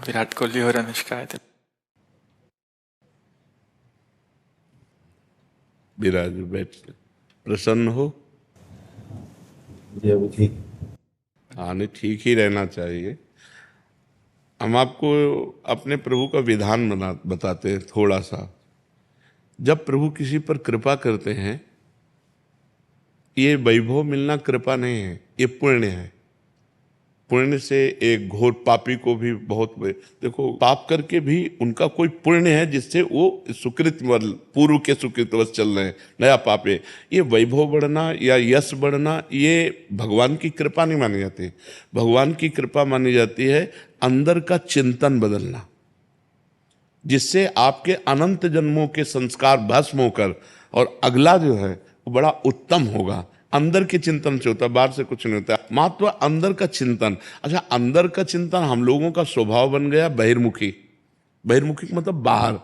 विराट कोहली और अनुष्का है। विराज बैठ प्रसन्न हो। जी अभी ठीक। हाँ नहीं, ठीक ही रहना चाहिए। हम आपको अपने प्रभु का विधान बताते हैं थोड़ा सा। जब प्रभु किसी पर कृपा करते हैं, ये वैभव मिलना कृपा नहीं है, ये पुण्य है। पुण्य से एक घोर पापी को भी बहुत देखो, पाप करके भी उनका कोई पुण्य है जिससे वो सुकृत पूर्व के सुकृतवश चल रहे हैं, नया पाप है। ये वैभव बढ़ना या यश बढ़ना ये भगवान की कृपा नहीं मानी जाती। भगवान की कृपा मानी जाती है अंदर का चिंतन बदलना, जिससे आपके अनंत जन्मों के संस्कार भस्म होकर और अगला जो है वो बड़ा उत्तम होगा। अंदर के चिंतन से होता है, बाहर से कुछ नहीं होता। महत्व अंदर का चिंतन। अच्छा, अंदर का चिंतन हम लोगों का स्वभाव बन गया बहिर्मुखी। बहिर्मुखी मतलब बाहर,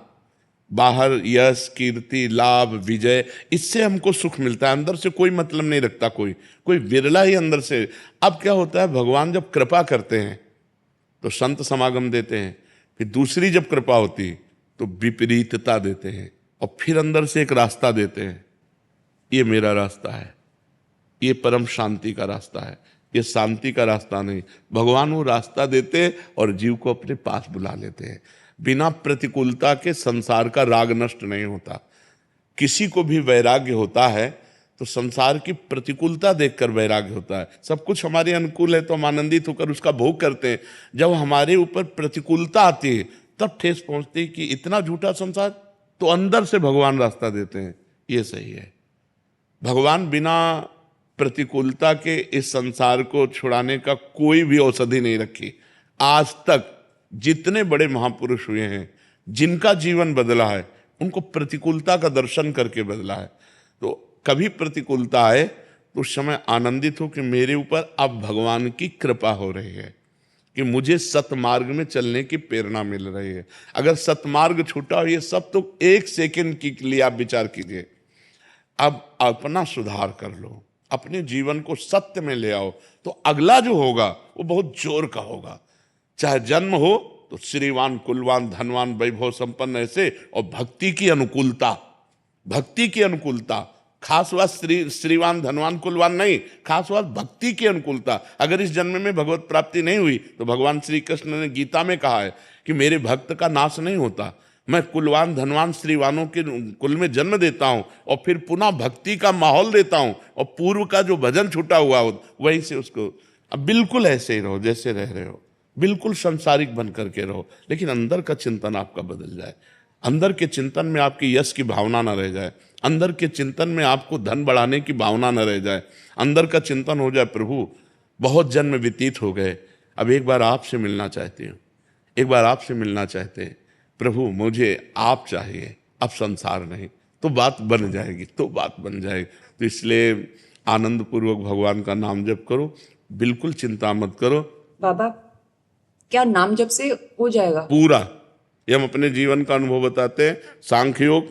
बाहर यश कीर्ति लाभ विजय, इससे हमको सुख मिलता है। अंदर से कोई मतलब नहीं रखता कोई, कोई विरला ही अंदर से। अब क्या होता है, भगवान जब कृपा करते हैं तो संत समागम देते हैं, फिर दूसरी जब कृपा होती तो विपरीतता देते हैं, और फिर अंदर से एक रास्ता देते हैं, ये मेरा रास्ता है, ये परम शांति का रास्ता है, ये शांति का रास्ता नहीं। भगवान वो रास्ता देते और जीव को अपने पास बुला लेते हैं। बिना प्रतिकूलता के संसार का राग नष्ट नहीं होता। किसी को भी वैराग्य होता है तो संसार की प्रतिकूलता देखकर वैराग्य होता है। सब कुछ हमारे अनुकूल है तो हम आनंदित होकर उसका भोग करते हैं। जब हमारे ऊपर प्रतिकूलता आती है तब ठेस पहुंचती है कि इतना झूठा संसार, तो अंदर से भगवान रास्ता देते हैं, ये सही है। भगवान बिना प्रतिकूलता के इस संसार को छुड़ाने का कोई भी औषधि नहीं रखी। आज तक जितने बड़े महापुरुष हुए हैं, जिनका जीवन बदला है, उनको प्रतिकूलता का दर्शन करके बदला है। तो कभी प्रतिकूलता आए तो उस समय आनंदित हो कि मेरे ऊपर अब भगवान की कृपा हो रही है, कि मुझे सतमार्ग में चलने की प्रेरणा मिल रही है। अगर सतमार्ग छूटा हो, ये सब तो एक सेकंड के लिए आप विचार कीजिए। अब अपना सुधार कर लो, अपने जीवन को सत्य में ले आओ, तो अगला जो होगा वो बहुत जोर का होगा। चाहे जन्म हो तो श्रीवान कुलवान धनवान वैभव संपन्न ऐसे, और भक्ति की अनुकूलता, भक्ति की अनुकूलता। खास बात श्रीवान धनवान कुलवान नहीं, खास बात भक्ति की अनुकूलता। अगर इस जन्म में भगवत प्राप्ति नहीं हुई तो भगवान श्री कृष्ण ने गीता में कहा है कि मेरे भक्त का नाश नहीं होता, मैं कुलवान धनवान श्रीवानों के कुल में जन्म देता हूं और फिर पुनः भक्ति का माहौल देता हूं, और पूर्व का जो भजन छूटा हुआ हो वहीं से उसको। अब बिल्कुल ऐसे ही रहो जैसे रह रहे हो, बिल्कुल संसारिक बन करके रहो, लेकिन अंदर का चिंतन आपका बदल जाए। अंदर के चिंतन में आपकी यश की भावना न रह जाए, अंदर के चिंतन में आपको धन बढ़ाने की भावना न रह जाए। अंदर का चिंतन हो जाए, प्रभु बहुत जन्म व्यतीत हो गए, अब एक बार आपसे मिलना चाहती हूँ, एक बार आपसे मिलना चाहते हैं प्रभु, मुझे आप चाहिए, अब संसार नहीं। तो बात बन जाएगी, तो बात बन जाएगी। तो इसलिए आनंद पूर्वक भगवान का नाम जप करो, बिल्कुल चिंता मत करो। बाबा, क्या नाम जप से हो जाएगा पूरा? ये हम अपने जीवन का अनुभव बताते हैं। सांख्य योग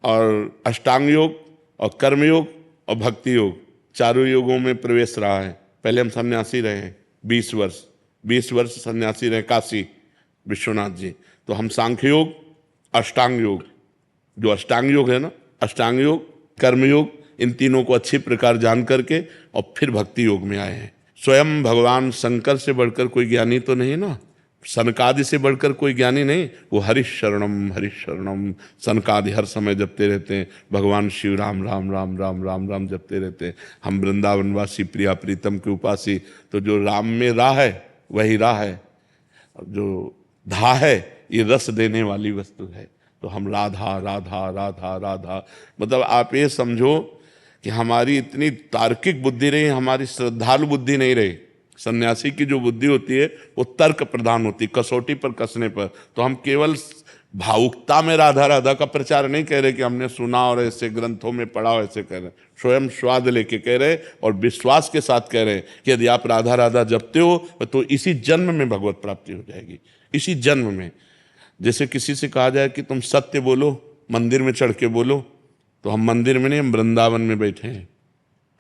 और अष्टांग योग और कर्म योग और भक्ति योग, चारों योगों में प्रवेश रहा है। पहले हम सन्यासी रहे हैं 20 वर्ष सन्यासी रहे काशी विश्वनाथ जी। तो हम सांख्य योग, अष्टांग योग, जो अष्टांग योग है ना, अष्टांग योग कर्म योग, इन तीनों को अच्छी प्रकार जान करके और फिर भक्ति योग में आए हैं। स्वयं भगवान शंकर से बढ़कर कोई ज्ञानी तो नहीं ना, सनकादि से बढ़कर कोई ज्ञानी नहीं। वो हरिशरणम सनकादि हर समय जपते रहते हैं। भगवान शिव राम राम राम राम राम राम जपते रहते हैं। हम वृंदावनवासी प्रिया प्रीतम के उपासी, तो जो राम में राह है वही राह है, जो धा है ये रस देने वाली वस्तु है। तो हम राधा राधा राधा राधा, मतलब आप ये समझो कि हमारी इतनी तार्किक बुद्धि रही, हमारी श्रद्धालु बुद्धि नहीं रही। सन्यासी की जो बुद्धि होती है वो तर्क प्रधान होती, कसौटी पर कसने पर। तो हम केवल भावुकता में राधा राधा का प्रचार नहीं कह रहे कि हमने सुना और ऐसे ग्रंथों में पढ़ा और ऐसे कह रहे, स्वयं स्वाद लेके कह रहे और विश्वास के साथ कह रहे कि यदि आप राधा राधा जपते हो तो इसी जन्म में भगवत प्राप्ति हो जाएगी, इसी जन्म में। जैसे किसी से कहा जाए कि तुम सत्य बोलो, मंदिर में चढ़ के बोलो, तो हम मंदिर में नहीं, हम वृंदावन में बैठे हैं।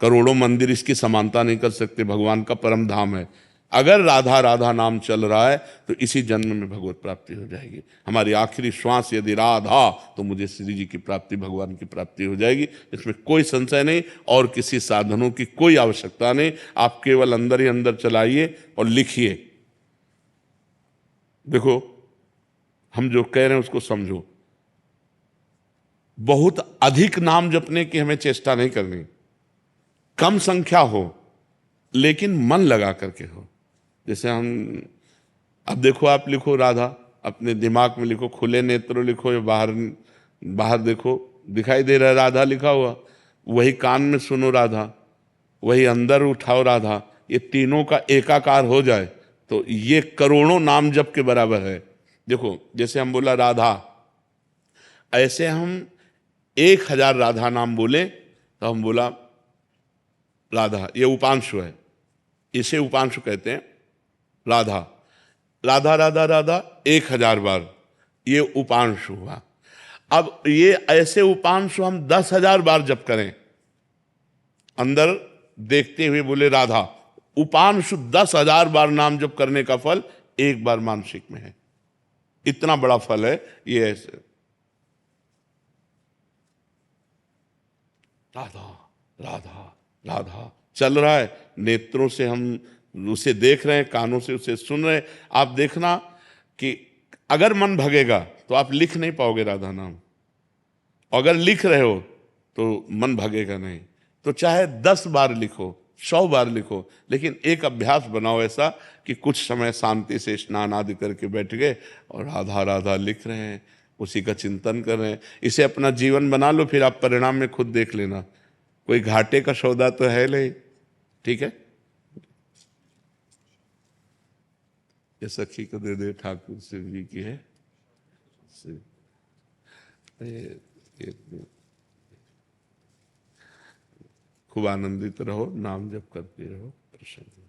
करोड़ों मंदिर इसकी समानता नहीं कर सकते, भगवान का परम धाम है। अगर राधा राधा नाम चल रहा है तो इसी जन्म में भगवत प्राप्ति हो जाएगी। हमारी आखिरी श्वास यदि राधा, तो मुझे श्री जी की प्राप्ति, भगवान की प्राप्ति हो जाएगी। इसमें कोई संशय नहीं और किसी साधनों की कोई आवश्यकता नहीं। आप केवल अंदर ही अंदर चलाइए और लिखिए। देखो, हम जो कह रहे हैं उसको समझो। बहुत अधिक नाम जपने की हमें चेष्टा नहीं करनी, कम संख्या हो लेकिन मन लगा करके हो। जैसे हम, अब देखो, आप लिखो राधा, अपने दिमाग में लिखो, खुले नेत्र लिखो या बाहर बाहर देखो, दिखाई दे रहा है राधा लिखा हुआ। वही कान में सुनो राधा, वही अंदर उठाओ राधा। ये तीनों का एकाकार हो जाए तो ये करोड़ों नाम जप के बराबर है। देखो, जैसे हम बोला राधा, ऐसे हम 1000 राधा नाम बोले तो हम बोला राधा, ये उपांशु है, इसे उपांशु कहते हैं। राधा राधा राधा राधा 1000 बार, ये उपांशु हुआ। अब ये ऐसे उपांशु हम 10,000 बार जप करें, अंदर देखते हुए बोले राधा, उपांशु 10,000 बार नाम जप करने का फल एक बार मानसिक में है। इतना बड़ा फल है ये। ऐसे राधा राधा राधा चल रहा है, नेत्रों से हम उसे देख रहे हैं, कानों से उसे सुन रहे हैं। आप देखना कि अगर मन भगेगा तो आप लिख नहीं पाओगे राधा नाम, अगर लिख रहे हो तो मन भगेगा नहीं। तो चाहे 10 बार लिखो, 100 बार लिखो, लेकिन एक अभ्यास बनाओ ऐसा कि कुछ समय शांति से स्नान आदि करके बैठ गए और राधा राधा लिख रहे हैं, उसी का चिंतन कर रहे हैं। इसे अपना जीवन बना लो, फिर आप परिणाम में खुद देख लेना। कोई घाटे का सौदा तो है नहीं। ठीक है, ये सखी को दे दे, ठाकुर शिव जी की है। ये खूब आनंदित रहो, नाम जप करते रहो, प्रसन्न।